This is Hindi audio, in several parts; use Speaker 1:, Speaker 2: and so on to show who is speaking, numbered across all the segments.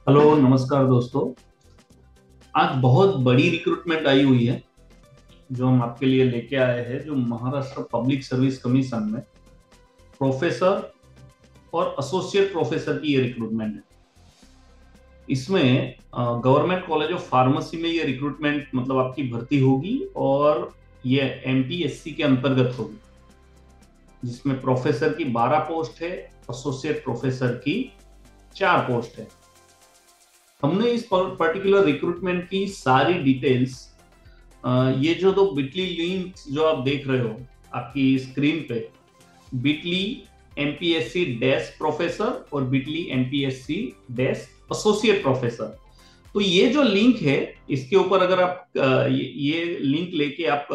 Speaker 1: हेलो नमस्कार दोस्तों। आज बहुत बड़ी रिक्रूटमेंट आई हुई है जो हम आपके लिए लेके आए हैं, जो महाराष्ट्र पब्लिक सर्विस कमीशन में प्रोफेसर और एसोसिएट प्रोफेसर की ये रिक्रूटमेंट है। इसमें गवर्नमेंट कॉलेज ऑफ फार्मेसी में ये रिक्रूटमेंट मतलब आपकी भर्ती होगी और ये एमपीएससी के अंतर्गत होगी, जिसमें प्रोफेसर की 12 पोस्ट है, एसोसिएट प्रोफेसर की 4 पोस्ट है। हमने इस पर्टिकुलर रिक्रूटमेंट की सारी डिटेल्स, ये जो दो बिटली लिंक जो आप देख रहे हो आपकी स्क्रीन पे, बिटली एमपीएससी डैश प्रोफेसर और Bitly MPSC dash associate professor, तो ये जो लिंक है इसके ऊपर अगर आप ये लिंक लेके आप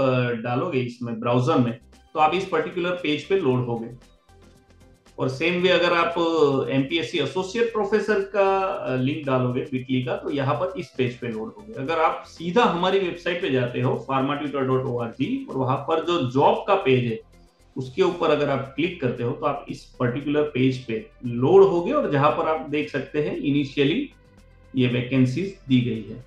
Speaker 1: डालोगे इसमें ब्राउजर में, तो आप इस पर्टिकुलर पेज पे लोड होगे। और सेम वे अगर आप एमपीएससी एसोसिएट प्रोफेसर का लिंक डालोगे बिटली का, तो यहाँ पर इस पेज पे लोड होगे। अगर आप सीधा हमारी वेबसाइट पे जाते हो pharmatutor.org और वहां पर जो जॉब का पेज है उसके ऊपर अगर आप क्लिक करते हो तो आप इस पर्टिकुलर पेज पे लोड होगे और जहां पर आप देख सकते हैं इनिशियली ये वैकेंसीज दी गई है।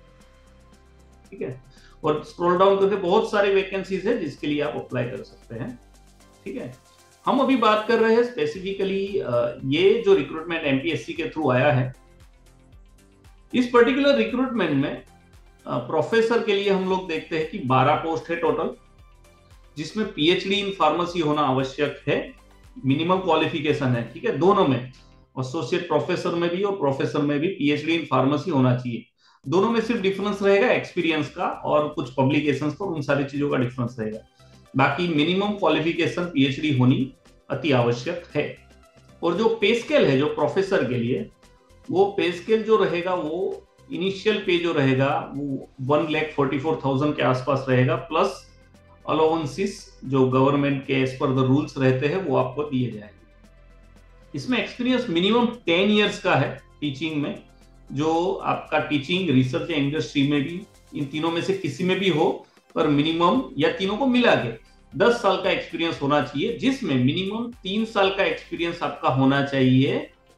Speaker 1: ठीक है, और स्क्रॉल डाउन करके बहुत सारी वैकेंसीज है जिसके लिए आप अप्लाई कर सकते हैं। ठीक है, हम अभी बात कर रहे हैं स्पेसिफिकली ये जो रिक्रूटमेंट एमपीएससी के थ्रू आया है। इस पर्टिकुलर रिक्रूटमेंट में प्रोफेसर के लिए हम लोग देखते हैं कि 12 पोस्ट है टोटल, जिसमें पीएचडी इन फार्मेसी होना आवश्यक है, मिनिमम क्वालिफिकेशन है। ठीक है, दोनों में, एसोसिएट प्रोफेसर में भी और प्रोफेसर में भी पीएचडी इन फार्मेसी होना चाहिए। दोनों में सिर्फ डिफरेंस रहेगा एक्सपीरियंस का और कुछ पब्लिकेशंस पर, उन सारी चीजों का डिफरेंस रहेगा। बाकी मिनिमम क्वालिफिकेशन पीएचडी होनी अति आवश्यक है। और जो पे स्केल है जो प्रोफेसर के लिए, वो पे स्केल जो रहेगा वो इनिशियल पे जो रहेगा वो 1,44,000 के आसपास रहेगा, प्लस अलाउंसेस जो गवर्नमेंट के एज पर द रूल्स रहते हैं वो आपको दिए जाएंगे। इसमें एक्सपीरियंस मिनिमम 10 इयर्स का है टीचिंग में, जो आपका टीचिंग रिसर्च या इंडस्ट्री में भी, इन तीनों में से किसी में भी हो, पर मिनिमम या तीनों को मिला के 10 साल का एक्सपीरियंस होना चाहिए, जिसमें मिनिमम 3 साल का एक्सपीरियंस आपका होना चाहिए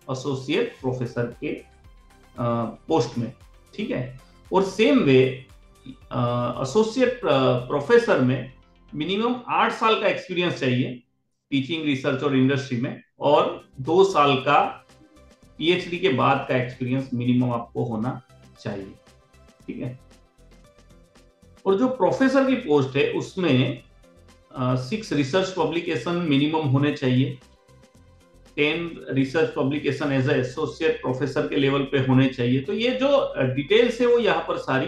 Speaker 1: एसोसिएट प्रोफेसर के पोस्ट में। ठीक है, और सेम वे एसोसिएट प्रोफेसर में मिनिमम 8 साल का एक्सपीरियंस चाहिए टीचिंग रिसर्च और इंडस्ट्री में, और 2 साल का पीएचडी के बाद का एक्सपीरियंस मिनिमम आपको होना चाहिए। ठीक है, और जो प्रोफेसर की पोस्ट है उसमें 6 रिसर्च पब्लिकेशन मिनिमम होने चाहिए, 10 research publication as associate professor के लेवल पे होने चाहिए। तो ये जो डिटेल्स है वो यहाँ पर सारी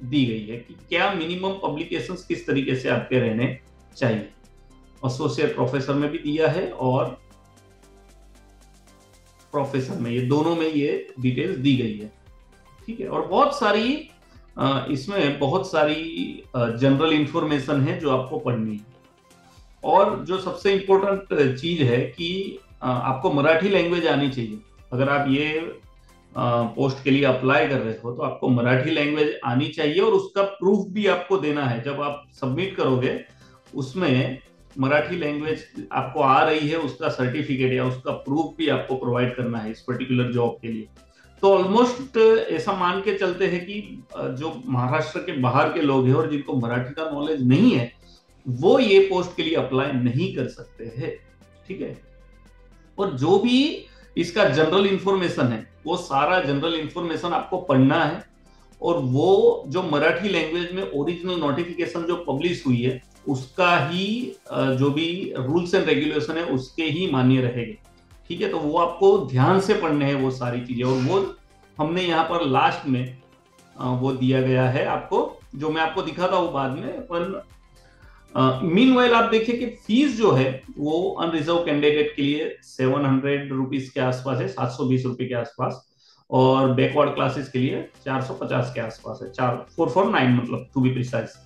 Speaker 1: दी गई है कि क्या मिनिमम पब्लिकेशंस किस तरीके से आपके रहने चाहिए। एसोसिएट प्रोफेसर में भी दिया है और प्रोफेसर में, ये दोनों में ये डिटेल्स दी गई है। ठीक है, और बहुत सारी इसमें बहुत सारी जनरल इंफॉर्मेशन है जो आपको पढ़नी है। और जो सबसे इंपॉर्टेंट चीज है कि आपको मराठी लैंग्वेज आनी चाहिए। अगर आप ये पोस्ट के लिए अप्लाई कर रहे हो तो आपको मराठी लैंग्वेज आनी चाहिए, और उसका प्रूफ भी आपको देना है। जब आप सबमिट करोगे उसमें मराठी लैंग्वेज आपको आ रही है उसका सर्टिफिकेट या उसका प्रूफ भी आपको प्रोवाइड करना है इस पर्टिकुलर जॉब के लिए। तो ऑलमोस्ट ऐसा मान के चलते हैं कि जो महाराष्ट्र के बाहर के लोग हैं और जिनको मराठी का नॉलेज नहीं है, वो ये पोस्ट के लिए अप्लाई नहीं कर सकते हैं। ठीक है, और जो भी इसका जनरल इंफॉर्मेशन है वो सारा जनरल इंफॉर्मेशन आपको पढ़ना है, और वो जो मराठी लैंग्वेज में ओरिजिनल नोटिफिकेशन जो पब्लिश हुई है उसका ही जो भी रूल्स एंड रेगुलेशन है उसके ही मान्य रहेंगे। ठीक है, तो वो आपको ध्यान से पढ़ने हैं वो सारी चीजें, और वो हमने यहाँ पर लास्ट में वो दिया गया है आपको, जो मैं आपको दिखाता हूँ बाद में। पर मीनवाइल आप देखिए कि फीस जो है वो अनरिजर्व कैंडिडेट के लिए 700 रुपीज के आसपास है, 720 रुपए के आसपास, और बैकवर्ड क्लासेस के लिए 450 के आसपास है, 449 मतलब टू बी प्रिसाइज।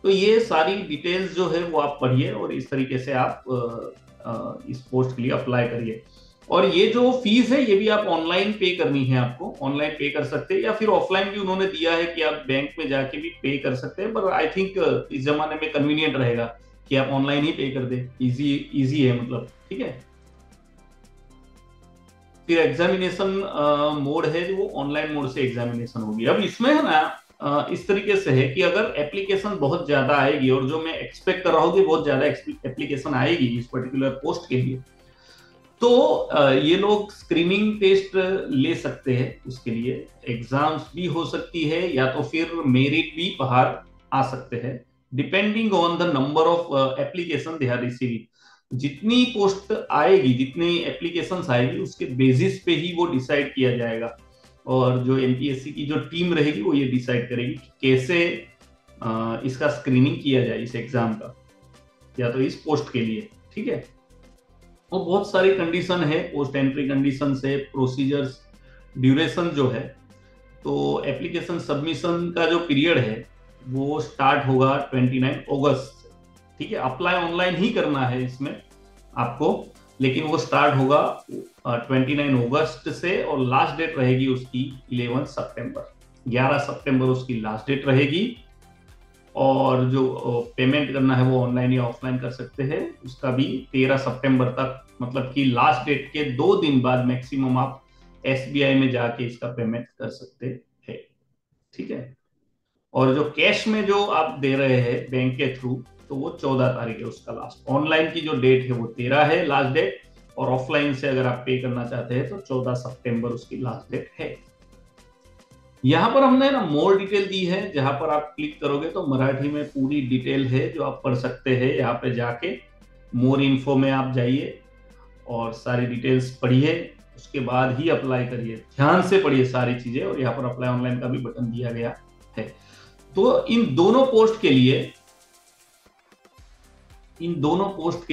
Speaker 1: तो ये सारी डिटेल्स जो है वो आप पढ़िए और इस तरीके से आप इस पोस्ट के लिए अप्लाई करिए। और ये जो फीस है ये भी आप ऑनलाइन पे करनी है, आपको ऑनलाइन पे कर सकते हैं, या फिर ऑफलाइन भी उन्होंने दिया है कि आप बैंक में जाके भी पे कर सकते हैं, पर आई थिंक इस जमाने में कन्वीनियंट रहेगा कि आप ऑनलाइन ही पे कर दे, इजी है मतलब। ठीक है, फिर एग्जामिनेशन मोड है जो वो ऑनलाइन मोड से एग्जामिनेशन होगी। अब इसमें है ना इस तरीके से है कि अगर एप्लीकेशन बहुत ज्यादा आएगी, और जो मैं एक्सपेक्ट कर रहा हूँ कि बहुत ज्यादा एप्लीकेशन आएगी इस पर्टिकुलर पोस्ट के लिए, तो ये लोग स्क्रीनिंग टेस्ट ले सकते हैं। उसके लिए एग्जाम्स भी हो सकती है, या तो फिर मेरिट भी बाहर आ सकते हैं, depending on the number of application they are receiving. जितनी पोस्ट आएगी, जितनी एप्लीकेशंस आएगी, उसके बेसिस पे ही वो डिसाइड किया जाएगा। और जो एमपीएससी की जो टीम रहेगी वो ये डिसाइड करेगी कि कैसे इसका स्क्रीनिंग किया जाए, इस एग्जाम का या तो इस पोस्ट के लिए। ठीक है, और बहुत सारी कंडीशन है, पोस्ट एंट्री कंडीशन है, प्रोसीजर्स, ड्यूरेशन जो है। तो एप्लीकेशन सबमिशन का जो पीरियड है वो स्टार्ट होगा 29 अगस्त से। ठीक है, अप्लाई ऑनलाइन ही करना है इसमें आपको, लेकिन वो स्टार्ट होगा 29 अगस्त से, और लास्ट डेट रहेगी उसकी 11 सितंबर। 11 सितंबर उसकी लास्ट डेट रहेगी। और जो पेमेंट करना है वो ऑनलाइन या ऑफलाइन कर सकते हैं, उसका भी 13 सितंबर तक, मतलब कि लास्ट डेट के 2 दिन बाद मैक्सिमम आप एसबीआई में जाके इसका पेमेंट कर सकते हैं। ठीक है, और जो कैश में जो आप दे रहे हैं बैंक के थ्रू, तो वो 14 तारीख है उसका लास्ट। ऑनलाइन की जो डेट है वो 13 है लास्ट डेट, और ऑफलाइन से अगर आप पे करना चाहते हैं तो 14 सितंबर उसकी लास्ट डेट है। यहाँ पर हमने ना मोर डिटेल दी है, जहां पर आप क्लिक करोगे तो मराठी में पूरी डिटेल है जो आप पढ़ सकते हैं। यहाँ पे जाके मोर इन्फो में आप जाइए और सारी डिटेल्स पढ़िए, उसके बाद ही अप्लाई करिए। ध्यान से पढ़िए सारी चीजें, और यहाँ पर अप्लाई ऑनलाइन का भी बटन दिया गया है। तो इन दोनों पोस्ट के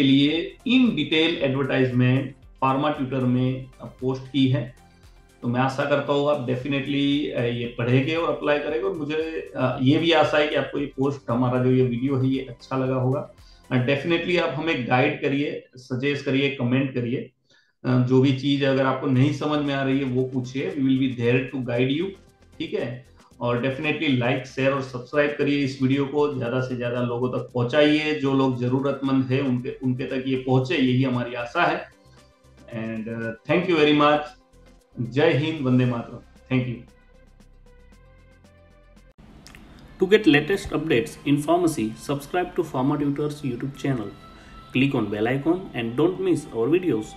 Speaker 1: लिए in detail advertisement pharma tutor में पोस्ट की है। तो मैं आशा करता हूँ आप डेफिनेटली ये पढ़ेंगे और अप्लाई करेंगे। और मुझे ये भी आशा है कि आपको ये पोस्ट, हमारा जो ये वीडियो है, ये अच्छा लगा होगा। डेफिनेटली आप हमें गाइड करिए, सजेस्ट करिए, कमेंट करिए। जो भी चीज अगर आपको नहीं समझ में आ रही है वो पूछिए, we will be there to guide you. ठीक है, और डेफिनेटली लाइक, शेयर और सब्सक्राइब करिए। इस वीडियो को ज्यादा से ज्यादा लोगों तक पहुंचाइए, जो लोग जरूरतमंद है उनके तक ये पहुंचे, यही हमारी आशा है। And thank you very much. जय हिंद, वंदे मातरम। Thank you.
Speaker 2: To get latest updates in pharmacy, subscribe to Pharma Tutors YouTube channel. Click on bell icon and don't miss our videos.